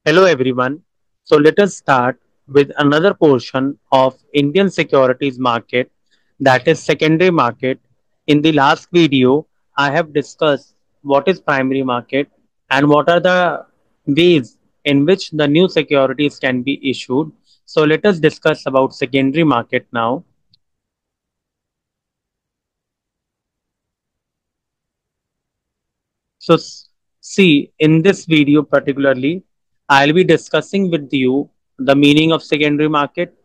Hello everyone. So let us start with another portion of Indian securities market, that is secondary market. In the last video, I have discussed what is primary market and what are the ways in which the new securities can be issued. So let us discuss about secondary market now. So see, in this video particularly, I'll be discussing with you the meaning of secondary market,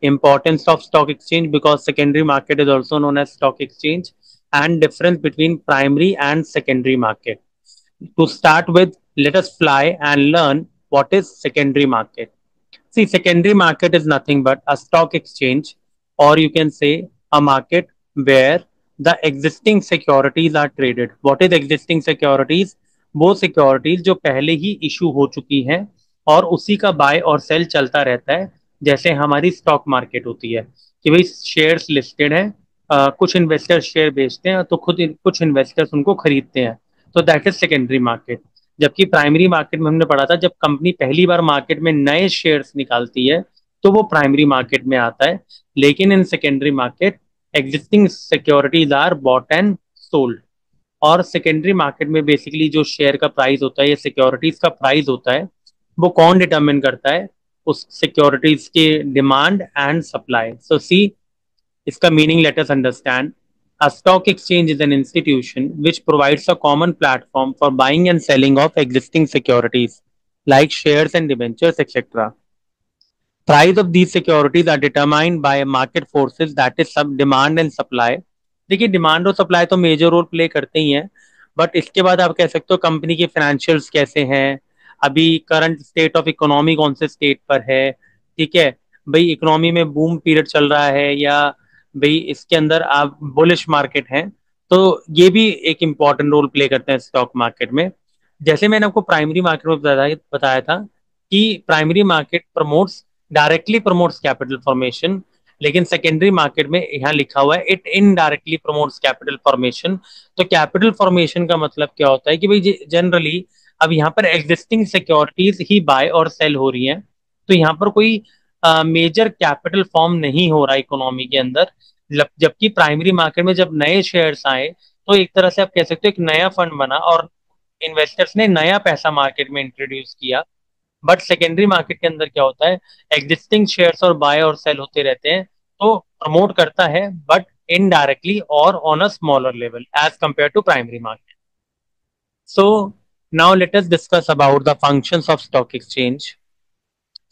importance of stock exchange because secondary market is also known as stock exchange, and difference between primary and secondary market. To start with, let us fly and learn what is secondary market. See, secondary market is nothing but a stock exchange, or you can say a market where the existing securities are traded. What is existing securities? वो securities जो पहले ही issue हो चुकी हैं और उसी का bye और सेल चलता रहता है, जैसे हमारी स्टॉक मार्केट होती है कि भाई शेयर्स लिस्टेड हैं, कुछ इन्वेस्टर्स शेयर बेचते हैं तो खुद कुछ इन्वेस्टर्स उनको खरीदते हैं, तो दैट इज सेकेंडरी मार्केट। जबकि प्राइमरी मार्केट में हमने पढ़ा था जब कंपनी पहली बार मार्केट में नए शेयर्स निकालती है तो वो प्राइमरी मार्केट में आता है। लेकिन in secondary market existing securities are bought and sold. और सेकेंडरी मार्केट में बेसिकली जो शेयर का प्राइस होता है या सिक्योरिटीज का प्राइस होता है वो कौन डिटरमिन करता है? उस सिक्योरिटीज के डिमांड एंड सप्लाई। सो सी, इसका meaning let us understand. A stock exchange is an institution which provides a common platform for buying and selling of existing securities like shares and debentures, etc. Price of these securities are determined by market forces, that is सब demand and supply। देखिए, demand और supply तो major role play करते ही हैं, but इसके बाद आप कह सकते हो कंपनी के फाइनेंशियल्स कैसे हैं, अभी करंट स्टेट ऑफ इकोनॉमी कौन से स्टेट पर है। ठीक है भाई, इकोनॉमी में बूम पीरियड चल रहा है या भाई इसके अंदर आप बुलिश मार्केट है, तो ये भी एक इम्पॉर्टेंट रोल प्ले करते हैं स्टॉक मार्केट में। जैसे मैंने आपको प्राइमरी मार्केट में बताया था कि primary market promotes, directly promotes capital formation, लेकिन सेकेंडरी मार्केट में यहाँ लिखा हुआ है it indirectly promotes capital formation. तो कैपिटल फॉर्मेशन का मतलब क्या होता है कि भाई जनरली अब यहाँ पर एग्जिस्टिंग सिक्योरिटीज ही बाय और सेल हो रही हैं, तो यहाँ पर कोई मेजर कैपिटल फॉर्म नहीं हो रहा इकोनॉमी के अंदर। जबकि प्राइमरी मार्केट में जब नए शेयर्स आए तो एक तरह से आप कह सकते हो एक नया फंड बना और इन्वेस्टर्स ने नया पैसा मार्केट में इंट्रोड्यूस किया। बट सेकेंडरी मार्केट के अंदर क्या होता है, एग्जिस्टिंग शेयर्स और बाय और सेल होते रहते हैं, तो प्रमोट करता है बट इनडायरेक्टली और on a smaller level as compare to primary market. So now let us discuss about the functions of stock exchange.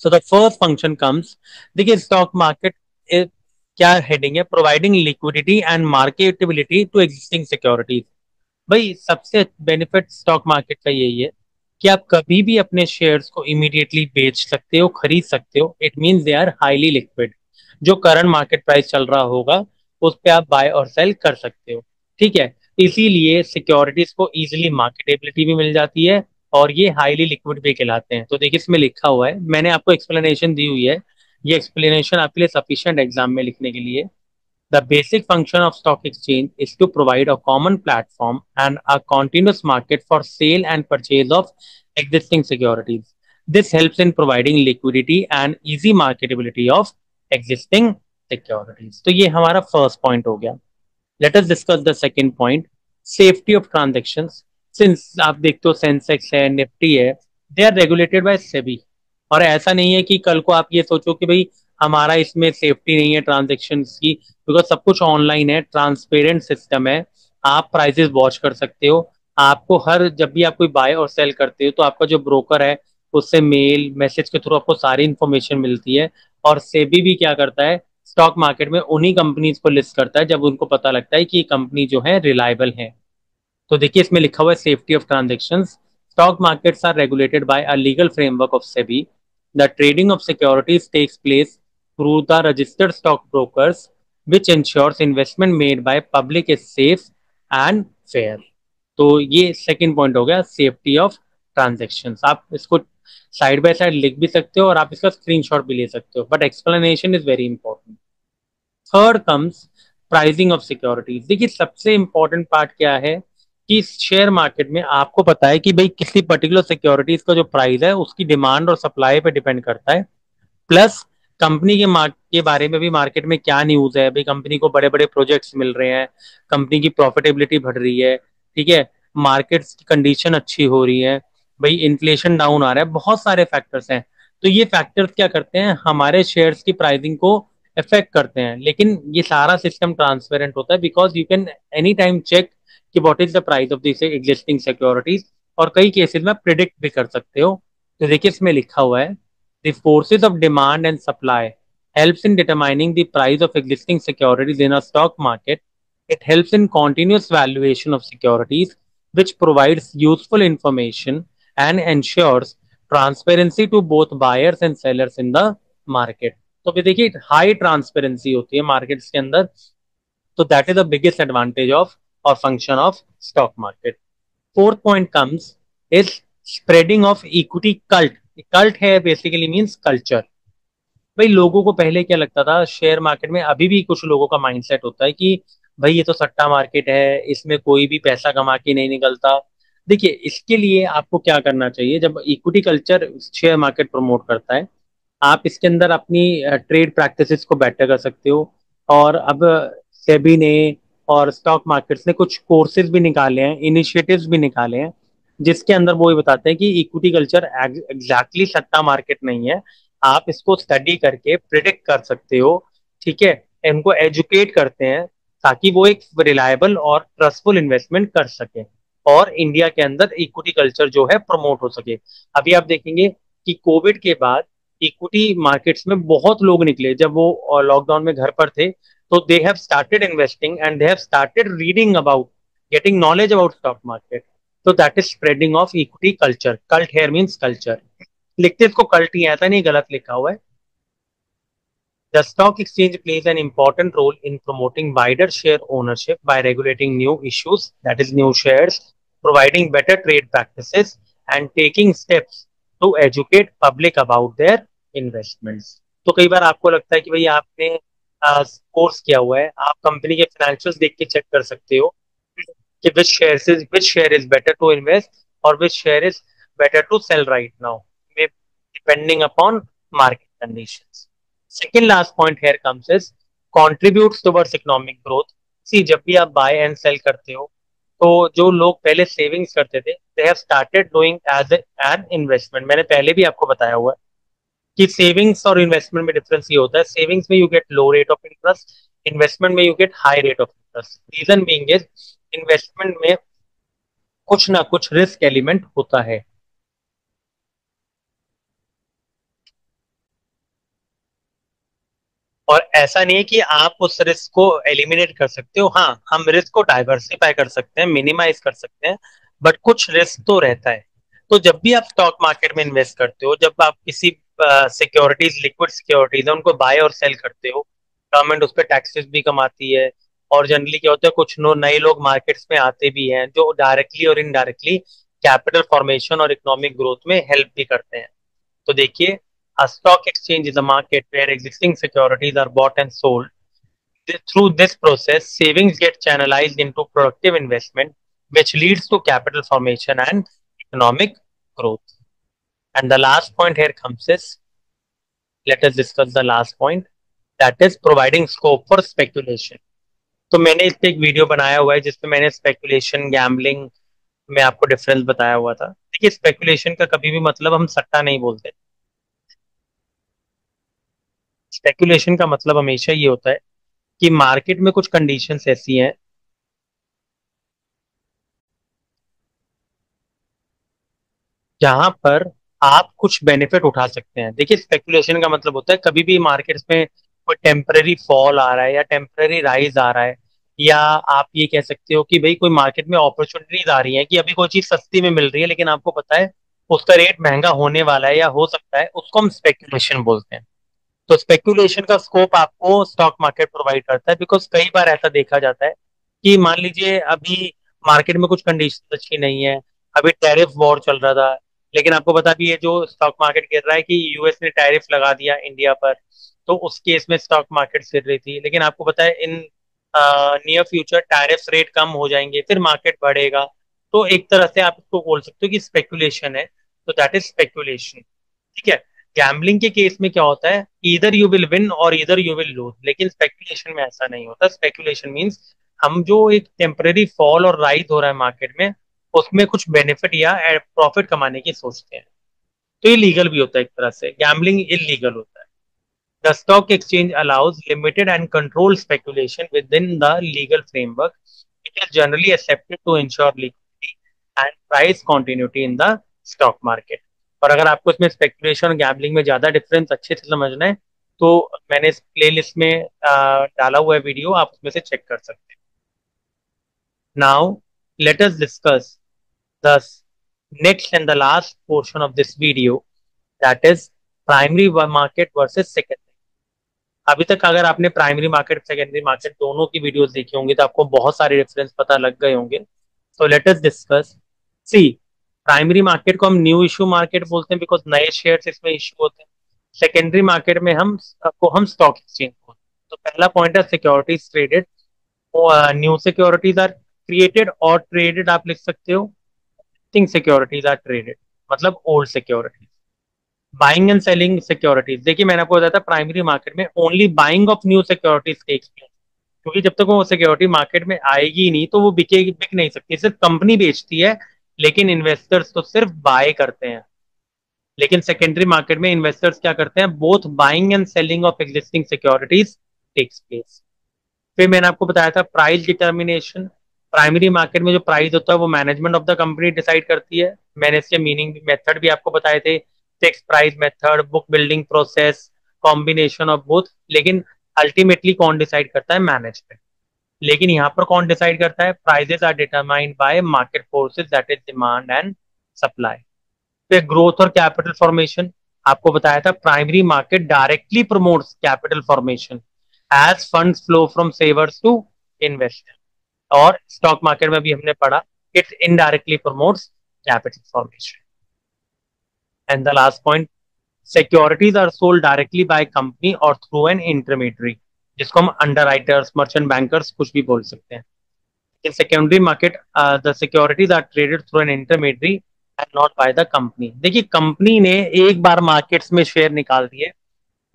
So the first function comes, देखिए स्टॉक मार्केट क्या heading है, providing liquidity and marketability to existing securities. भाई सबसे benefit stock market का यही है कि आप कभी भी अपने शेयर्स को इमीडिएटली बेच सकते हो, खरीद सकते हो। It means they are highly liquid. जो करंट मार्केट प्राइस चल रहा होगा उस पे आप बाय और सेल कर सकते हो। ठीक है, इसीलिए सिक्योरिटीज को इजीली मार्केटेबिलिटी भी मिल जाती है और ये हाईली लिक्विड भी कहलाते हैं। तो देखिए इसमें लिखा हुआ है, मैंने आपको एक्सप्लेनेशन दी हुई है, ये एक्सप्लेनेशन आपके लिए सफिशिएंट एग्जाम में लिखने के लिए। The basic function of stock exchange is to provide a common platform and a continuous market for sale and purchase of existing securities. This helps in providing liquidity and easy marketability of existing securities. तो ये हमारा first point हो गया। Let us discuss the second point, safety of transactions. Since आप देखते हो सेंसेक्स है, निफ्टी है, they are regulated by SEBI. और ऐसा नहीं है कि कल को आप ये सोचो कि भाई हमारा इसमें सेफ्टी नहीं है ट्रांजेक्शन की, बिकॉज सब कुछ ऑनलाइन है, ट्रांसपेरेंट सिस्टम है। आप प्राइसेस वॉच कर सकते हो। आपको हर जब भी आप कोई बाय और सेल करते हो तो आपका जो ब्रोकर है उससे मेल मैसेज के थ्रू आपको सारी इंफॉर्मेशन मिलती है। और सेबी भी क्या करता है, स्टॉक मार्केट में उन्हीं कंपनीज को लिस्ट करता है जब उनको पता लगता है कि ये कंपनी जो है रिलायबल है। तो देखिए इसमें लिखा हुआ है safety of transaction. Stock markets are regulated by a legal framework of SEBI. The trading of securities takes place through the registered stock brokers which ensures investment made by public is safe and fair। तो ये second point हो गया, safety of transactions. आप इसको side by side लिख भी सकते हो और आप इसका स्क्रीनशॉट भी ले सकते हो, but explanation is very important. Third comes pricing of securities. देखिए सबसे इंपॉर्टेंट पार्ट क्या है कि शेयर मार्केट में आपको पता है कि भाई किसी पर्टिकुलर सिक्योरिटीज का जो प्राइस है उसकी डिमांड और सप्लाई पे डिपेंड करता है। प्लस कंपनी के के बारे में भी मार्केट में क्या न्यूज है, भाई कंपनी को बड़े बड़े प्रोजेक्ट्स मिल रहे हैं, कंपनी की प्रॉफिटेबिलिटी बढ़ रही है, ठीक है, मार्केट की कंडीशन अच्छी हो रही है, भाई इन्फ्लेशन डाउन आ रहा है, बहुत सारे फैक्टर्स हैं। तो ये फैक्टर्स क्या करते हैं, हमारे शेयर्स की प्राइसिंग को इफेक्ट करते हैं। लेकिन ये सारा सिस्टम ट्रांसपेरेंट होता है because you can any time check कि what is the price of this existing securities, और कई केसेस में प्रिडिक्ट भी कर सकते हो। तो देखिए इसमें लिखा हुआ है, the forces of demand and supply helps in determining the price of existing securities in a stock market. It helps in continuous valuation of securities, which provides useful information and ensures transparency to both buyers and sellers in the market. तो फिर देखिए high transparency होती है markets के अंदर, तो that is the biggest advantage of और function of stock market. Fourth point comes is spreading of equity cult. Cult है बेसिकली मींस कल्चर। भाई लोगों को पहले क्या लगता था शेयर मार्केट में, अभी भी कुछ लोगों का माइंडसेट होता है कि भाई ये तो सट्टा मार्केट है, इसमें कोई भी पैसा कमा के नहीं निकलता। देखिए इसके लिए आपको क्या करना चाहिए, जब equity culture share market promote करता है, आप इसके अंदर अपनी ट्रेड प्रैक्टिसेस को बेटर कर सकते हो। और अब सेबी ने और स्टॉक मार्केट्स ने कुछ कोर्सेज भी निकाले हैं, इनिशिएटिव्स भी निकाले हैं, जिसके अंदर वो ये बताते हैं कि इक्विटी कल्चर एग्जैक्टली सट्टा मार्केट नहीं है। आप इसको स्टडी करके प्रिडिक्ट कर सकते हो, ठीक है, इनको एजुकेट करते हैं ताकि वो एक रिलायबल और ट्रस्टफुल इन्वेस्टमेंट कर सके और इंडिया के अंदर इक्विटी कल्चर जो है प्रमोट हो सके। अभी आप देखेंगे कि कोविड के बाद इक्विटी मार्केट्स में बहुत लोग निकले, जब वो लॉकडाउन में घर पर थे, तो they have started investing and they have started reading about, getting knowledge about stock market. तो that is spreading of equity culture. Cult here means culture, लिखते इसको कल्ट ही आता नहीं, गलत लिखा हुआ है। The stock exchange plays an important role in promoting wider share ownership by regulating new issues, that is, new shares, providing better trade practices, and taking steps to educate public about their investments. तो कई बार आपको लगता है कि भाई आपने course किया हुआ है, आप कंपनी के फाइनेंशियल्स देख के चेक कर सकते हो कि which share is better to invest or which share is better to sell right now, depending upon market conditions. Second last point here comes is contributes towards economic growth. See, जब भी आप buy and sell करते हो, तो जो लोग पहले savings करते थे, they have started doing as an investment. मैंने पहले भी आपको बताया हुआ है कि सेविंग्स और इन्वेस्टमेंट में डिफरेंस ये होता है, सेविंग्स में you get low rate of interest, investment में you get high rate of interest. Reason being is investment में कुछ ना कुछ रिस्क एलिमेंट होता है। और ऐसा नहीं है कि आप उस रिस्क को एलिमिनेट कर सकते हो, हाँ हम रिस्क को डाइवर्सिफाई कर सकते हैं, मिनिमाइज कर सकते हैं, बट कुछ रिस्क तो रहता है। तो जब भी आप स्टॉक मार्केट में इन्वेस्ट करते हो, जब आप किसी सिक्योरिटीज, लिक्विड सिक्योरिटीज है उनको बाय और सेल करते हो, गवर्नमेंट उस पर टैक्सेस भी कमाती है। और जनरली क्या होता है, कुछ नए लोग मार्केट्स में आते भी हैं जो डायरेक्टली और इनडायरेक्टली कैपिटल फॉर्मेशन और इकोनॉमिक ग्रोथ में हेल्प भी करते हैं। तो देखिए, a stock exchange is a market where existing securities are bought and sold. Through this process, savings get channelized into productive investment, which leads to capital formation and economic growth. And the last point here comes is, let us discuss the last point, that is providing scope for speculation. तो मैंने इस पे एक video बनाया हुआ है जिसमें मैंने स्पेकुलेशन, गैम्बलिंग में आपको डिफरेंस बताया हुआ था। देखिए स्पेकुलेशन का कभी भी मतलब हम सट्टा नहीं बोलते। स्पेकुलेशन का मतलब हमेशा ये होता है कि मार्केट में कुछ कंडीशंस ऐसी हैं जहां पर आप कुछ बेनिफिट उठा सकते हैं। देखिए स्पेकुलेशन का मतलब होता है कभी भी मार्केट्स में कोई टेम्पररी फॉल आ रहा है या टेम्पररी राइज आ रहा है, या आप ये कह सकते हो कि भाई कोई मार्केट में अपॉर्चुनिटीज आ रही है कि अभी कोई चीज सस्ती में मिल रही है लेकिन आपको पता है उसका रेट महंगा होने वाला है या हो सकता है, उसको हम स्पेकुलेशन बोलते हैं। तो स्पेकुलेशन का स्कोप आपको स्टॉक मार्केट प्रोवाइड करता है, बिकॉज कई बार ऐसा देखा जाता है कि मान लीजिए अभी मार्केट में कुछ कंडीशन अच्छी नहीं है, अभी टैरिफ वॉर चल रहा था, लेकिन आपको बता भी ये जो स्टॉक मार्केट गिर रहा है कि यूएस ने टैरिफ लगा दिया इंडिया पर, तो उस केस में स्टॉक मार्केट गिर रही थी। लेकिन आपको पता है in near future tariff rate कम हो जाएंगे, फिर मार्केट बढ़ेगा, तो एक तरह से आप इसको बोल सकते हो कि स्पेकुलेशन है, तो दैट इज स्पेकुलेशन। ठीक है। गैम्बलिंग के केस में क्या होता है, इधर यू विल विन और इधर यू विल लूज, लेकिन स्पेकुलेशन में ऐसा नहीं होता। स्पेकुलेशन मींस हम जो एक टेम्परेरी फॉल और राइज हो रहा है मार्केट में, उसमें कुछ बेनिफिट या प्रॉफिट कमाने की सोचते हैं। तो ये लीगल भी होता है एक तरह से, गैम्बलिंग इलीगल होता है। The stock exchange allows limited and controlled speculation within the legal framework. It is generally accepted to ensure liquidity and price continuity in the stock market. और अगर आपको इसमें स्पेकुलेशन और गैम्बलिंग में ज्यादा डिफरेंस अच्छे से समझना है, तो मैंने इस प्लेलिस्ट में डाला हुआ है वीडियो, आप उसमें से चेक कर सकते हैं। Now, let us discuss the next and the last portion of this video, that is primary market versus secondary। अभी तक अगर आपने प्राइमरी मार्केट सेकेंडरी मार्केट दोनों की वीडियोस देखी होंगी तो आपको बहुत सारे रेफरेंस पता लग गए होंगे। तो लेट अस डिस्कस। सी, प्राइमरी मार्केट को हम न्यू इशू मार्केट बोलते हैं बिकॉज नए शेयर्स इसमें इशू होते हैं। सेकेंडरी मार्केट में हम स्टॉक एक्सचेंज बोलते हैं। तो पहला पॉइंट है securities traded. New securities are created और ट्रेडेड आप लिख सकते हो। थिंग सिक्योरिटीज आर ट्रेडेड मतलब old securities. Buying and selling securities, देखिए मैंने आपको बताया था प्राइमरी मार्केट में only buying of new securities takes place, क्योंकि जब तक वो सिक्योरिटी मार्केट में आएगी ही नहीं तो वो बिकेगी, बिक नहीं सकती। सिर्फ कंपनी बेचती है, लेकिन इन्वेस्टर्स तो सिर्फ बाय करते हैं। लेकिन सेकेंडरी मार्केट में इन्वेस्टर्स क्या करते हैं, both buying and selling of existing securities takes place. फिर मैंने आपको बताया था प्राइस डिटर्मिनेशन। प्राइमरी मार्केट में जो प्राइस होता है वो management of the company decide करती है। मैंने इसके मीनिंग मेथड भी आपको बताए थे, fix price method, book building process, combination of both. लेकिन अल्टीमेटली कौन डिसाइड करता है, मैनेजमेंट। लेकिन यहाँ पर कौन डिसाइड करता है, prices are determined by market forces that is demand and supply. फिर ग्रोथ और कैपिटल फॉर्मेशन, आपको बताया था primary market directly promotes capital formation as funds flow from savers to investor. और स्टॉक मार्केट में भी हमने पढ़ा, it indirectly promotes capital formation. And the last point, securities are sold directly by company और through an intermediary, जिसको हम underwriters, merchant bankers कुछ भी बोल सकते हैं। In secondary market, the securities are traded through an intermediary and not by the company। देखिए company ने एक बार मार्केट्स में शेयर निकाल दिए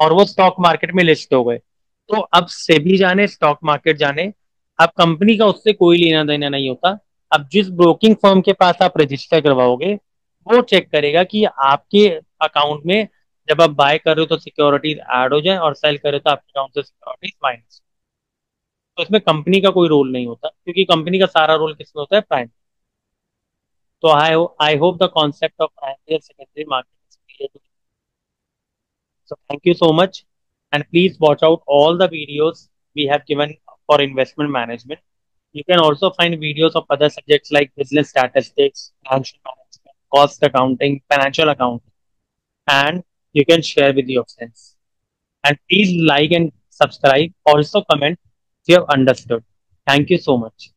और वो स्टॉक मार्केट में लिस्ट हो गए, तो अब सेबी जाने, स्टॉक मार्केट जाने, अब कंपनी का उससे कोई लेना देना नहीं होता। अब जिस ब्रोकिंग फर्म के पास आप रजिस्टर करवाओगे, वो चेक करेगा कि आपके अकाउंट में जब आप बाय कर रहे हो तो सिक्योरिटीज ऐड हो जाए और सेल कर रहे हो तो आपके अकाउंट से सिक्योरिटीज माइनस। तो इसमें कंपनी का कोई रोल नहीं होता, क्योंकि कंपनी का सारा रोल किसमें होता है, प्राइम। तो I hope the concept of primary secondary market is clear. So thank you so much, and please watch out all the videos we have given for investment management. You can also find videos of other subjects like business statistics, financial management, cost accounting, financial accounting, and you can share with your friends. And please like and subscribe. Also comment if you have understood. Thank you so much.